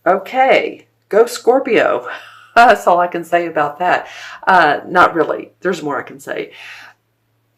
Okay, go Scorpio. That's all I can say about that. Not really. There's more I can say.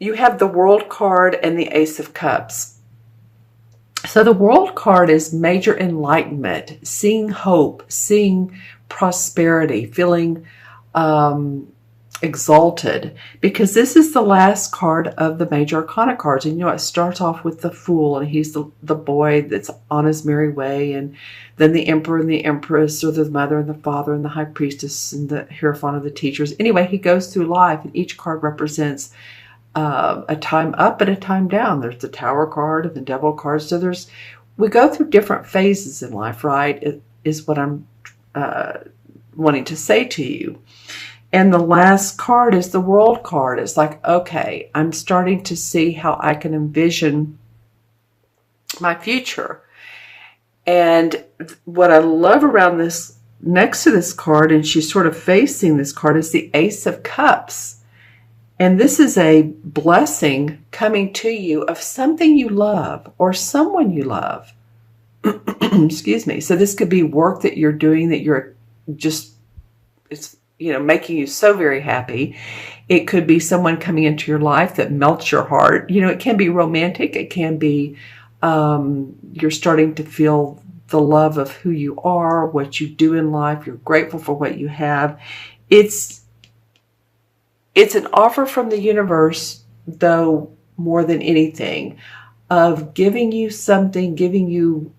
You have the World card and the Ace of Cups. So the World card is major enlightenment, seeing hope, seeing prosperity, feeling exalted, because this is the last card of the major arcana cards. And it starts off with the Fool, and he's the boy that's on his merry way, and then the Emperor and the Empress, or the Mother and the Father and the High Priestess and the Hierophant of the Teachers. Anyway, he goes through life, and each card represents a time up and a time down. There's the Tower card and the Devil card. So we go through different phases in life, right? It is what I'm wanting to say to you. And the last card is the World card. It's like, okay, I'm starting to see how I can envision my future. And what I love around this, next to this card, and she's sort of facing this card, is the Ace of Cups. And this is a blessing coming to you of something you love or someone you love. Excuse me. So this could be work that you're doing that you're just, it's, making you so very happy. It could be someone coming into your life that melts your heart. It can be romantic. It can be you're starting to feel the love of who you are, what you do in life. You're grateful for what you have. It's an offer from the universe, though, more than anything, of giving you something, giving you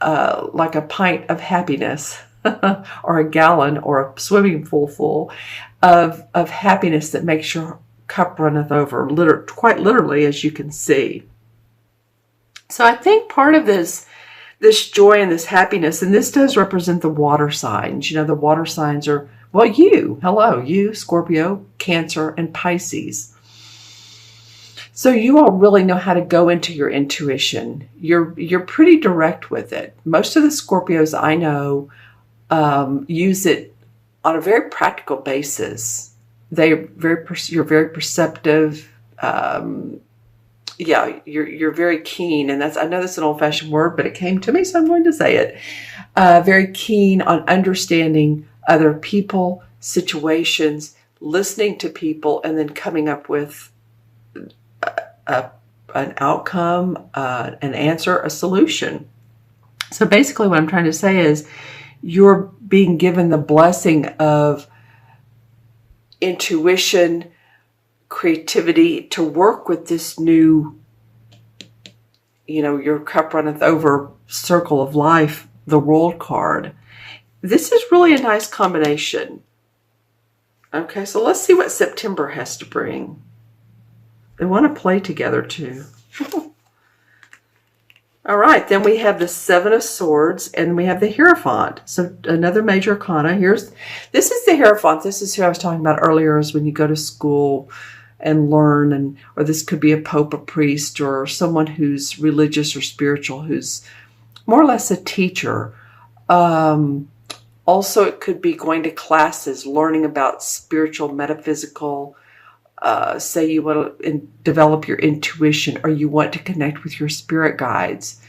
like a pint of happiness or a gallon or a swimming pool full of happiness that makes your cup runneth over, quite literally, as you can see. So I think part of this joy and this happiness, and this does represent the water signs. The water signs are, well, you, Scorpio, Cancer, and Pisces. So you all really know how to go into your intuition. You're pretty direct with it. Most of the Scorpios I know use it on a very practical basis. You're very perceptive. You're very keen, and I know that's an old-fashioned word, but it came to me, so I'm going to say it. Very keen on understanding other people, situations, listening to people, and then coming up with an outcome, an answer, a solution. So basically what I'm trying to say is you're being given the blessing of intuition, creativity to work with this new, your cup runneth over circle of life, the World card. This is really a nice combination. Okay, so let's see what September has to bring. They want to play together too. All right, then we have the Seven of Swords, and we have the Hierophant. So another major arcana. This is the Hierophant. This is who I was talking about earlier, is when you go to school and learn, or this could be a pope, a priest, or someone who's religious or spiritual, who's more or less a teacher. Also, it could be going to classes, learning about spiritual, metaphysical. Say you want to develop your intuition, or you want to connect with your spirit guides.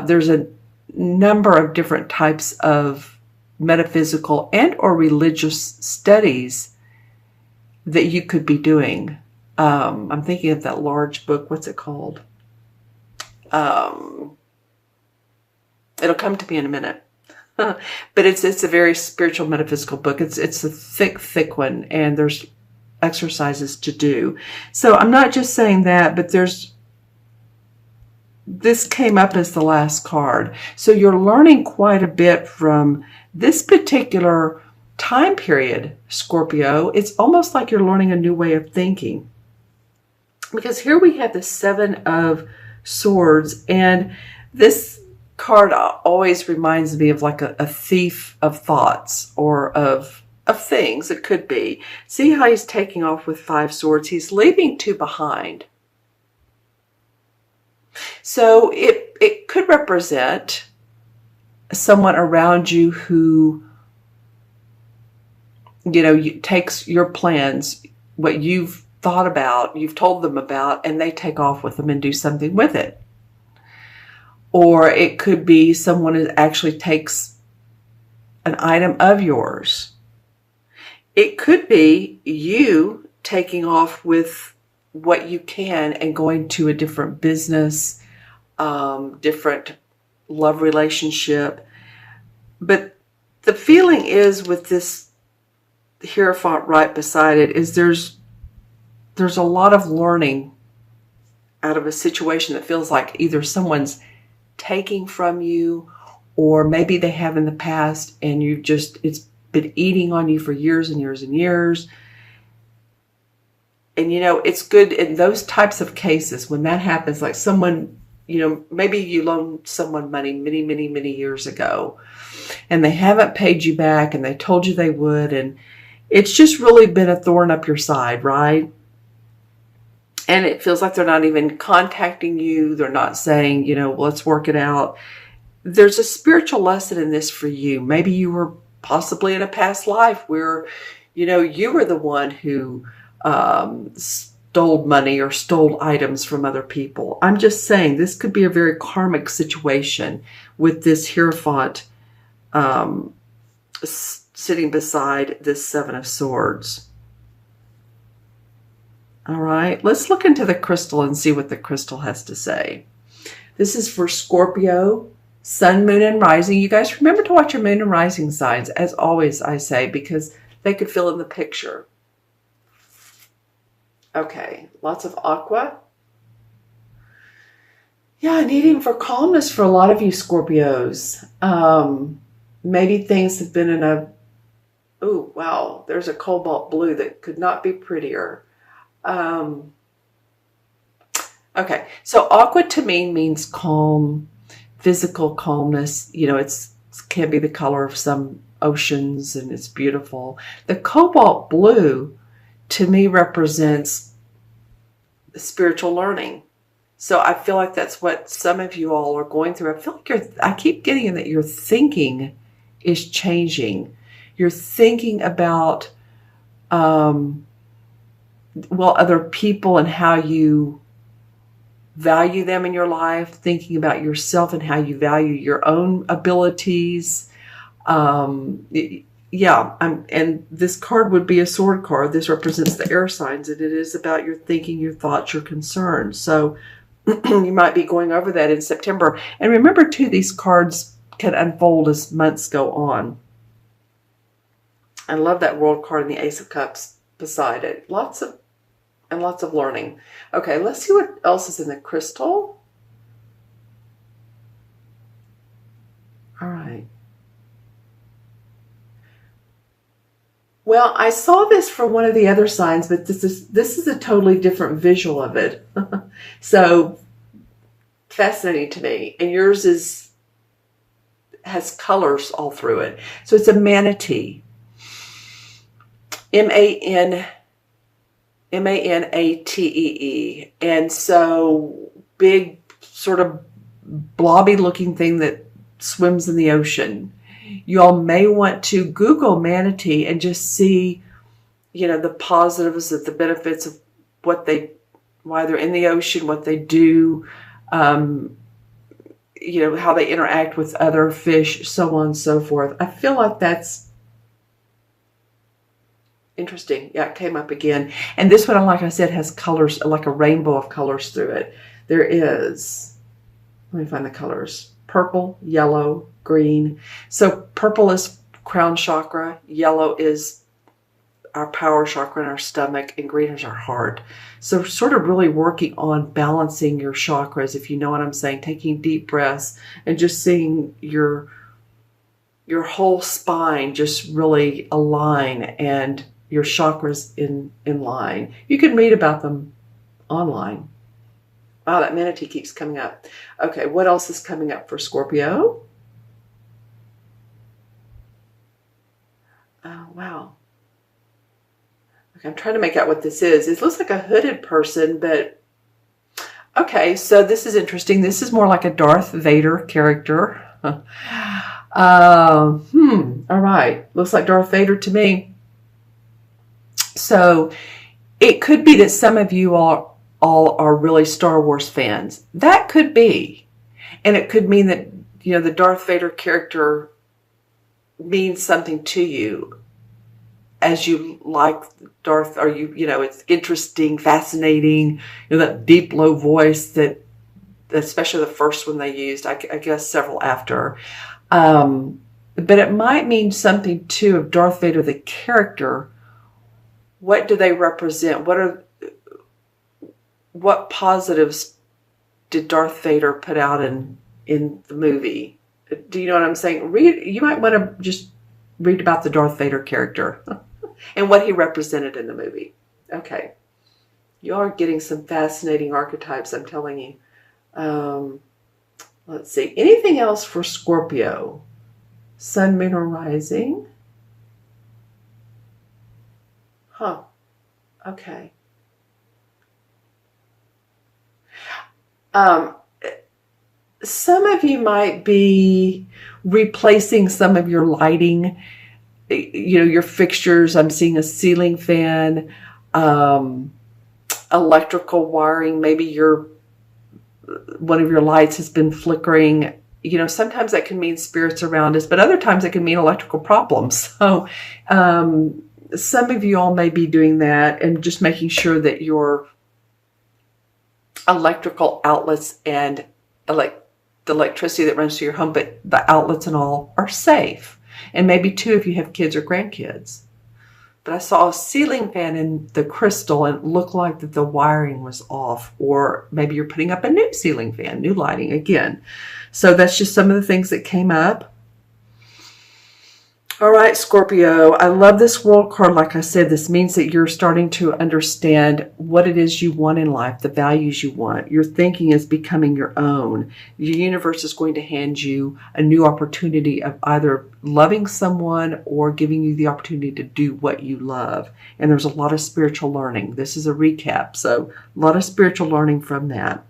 There's a number of different types of metaphysical and or religious studies that you could be doing. I'm thinking of that large book. What's it called? It'll come to me in a minute. But it's a very spiritual, metaphysical book. It's a thick one, and there's exercises to do. So I'm not just saying that, but this came up as the last card. So you're learning quite a bit from this particular time period, Scorpio. It's almost like you're learning a new way of thinking. Because here we have the Seven of Swords, and this card always reminds me of like a thief of thoughts, or of things. It could be. See how he's taking off with 5 swords. He's leaving 2 behind. So it could represent someone around you who, takes your plans, what you've thought about, you've told them about, and they take off with them and do something with it. Or it could be someone who actually takes an item of yours. It could be you taking off with what you can and going to a different business, different love relationship. But the feeling is with this Hierophant right beside it is there's a lot of learning out of a situation that feels like either someone's taking from you, or maybe they have in the past and it's been eating on you for years and years and years. And it's good in those types of cases when that happens, like someone, maybe you loaned someone money many, many, many years ago and they haven't paid you back and they told you they would. And it's just really been a thorn up your side, right? And it feels like they're not even contacting you. They're not saying, let's work it out. There's a spiritual lesson in this for you. Maybe you were possibly in a past life where, you were the one who stole money or stole items from other people. I'm just saying this could be a very karmic situation with this Hierophant sitting beside this Seven of Swords. All right, let's look into the crystal and see what the crystal has to say. This is for Scorpio, Sun, Moon, and Rising. You guys remember to watch your Moon and Rising signs, as always I say, because they could fill in the picture. Okay, lots of aqua. Yeah, needing for calmness for a lot of you Scorpios. Maybe things have been in a... Oh, wow, there's a cobalt blue that could not be prettier. Okay, so aqua to me means calm, physical calmness. It can be the color of some oceans and it's beautiful. The cobalt blue to me represents spiritual learning. So I feel like that's what some of you all are going through. I feel like I keep getting that your thinking is changing. You're thinking about other people and how you value them in your life, thinking about yourself and how you value your own abilities. And this card would be a sword card. This represents the air signs, and it is about your thinking, your thoughts, your concerns. So you might be going over that in September. And remember, too, these cards can unfold as months go on. I love that World card and the Ace of Cups beside it. Lots of learning. Okay, let's see what else is in the crystal. All right. Well, I saw this for one of the other signs, but this is a totally different visual of it. So fascinating to me. And yours has colors all through it. So it's a manatee. M-A-N-A-T-E-E. And so big, sort of blobby looking thing that swims in the ocean. You all may want to Google manatee and just see, the positives of the benefits of why they're in the ocean, what they do, how they interact with other fish, so on and so forth. I feel like that's interesting. Yeah, it came up again. And this one, like I said, has colors, like a rainbow of colors through it. There is, let me find the colors, purple, yellow, green. So purple is crown chakra, yellow is our power chakra in our stomach, and green is our heart. So sort of really working on balancing your chakras, if you know what I'm saying, taking deep breaths and just seeing your whole spine just really align and your chakras in line. You can read about them online. Wow, that manatee keeps coming up. Okay, what else is coming up for Scorpio? Oh, wow. Okay, I'm trying to make out what this is. It looks like a hooded person, but... Okay, so this is interesting. This is more like a Darth Vader character. All right. Looks like Darth Vader to me. So it could be that some of you all are really Star Wars fans. That could be. And it could mean that, the Darth Vader character means something to you as you like Darth, or it's interesting, fascinating, that deep, low voice that, especially the first one they used, I guess several after. But it might mean something too of Darth Vader, the character. What do they represent? What positives did Darth Vader put out in the movie? Do you know what I'm saying? You might want to just read about the Darth Vader character and what he represented in the movie. Okay. You are getting some fascinating archetypes, I'm telling you. Let's see. Anything else for Scorpio? Sun, Moon, or Rising? Huh. Okay. Some of you might be replacing some of your lighting, your fixtures. I'm seeing a ceiling fan, electrical wiring. Maybe one of your lights has been flickering. Sometimes that can mean spirits around us, but other times it can mean electrical problems. So some of you all may be doing that and just making sure that your electrical outlets and the electricity that runs through your home, but the outlets and all are safe. And maybe too if you have kids or grandkids. But I saw a ceiling fan in the crystal and it looked like that the wiring was off, or maybe you're putting up a new ceiling fan, new lighting again. So that's just some of the things that came up. All right, Scorpio, I love this World card. Like I said, this means that you're starting to understand what it is you want in life, the values you want. Your thinking is becoming your own. Your universe is going to hand you a new opportunity of either loving someone or giving you the opportunity to do what you love. And there's a lot of spiritual learning. This is a recap, so a lot of spiritual learning from that.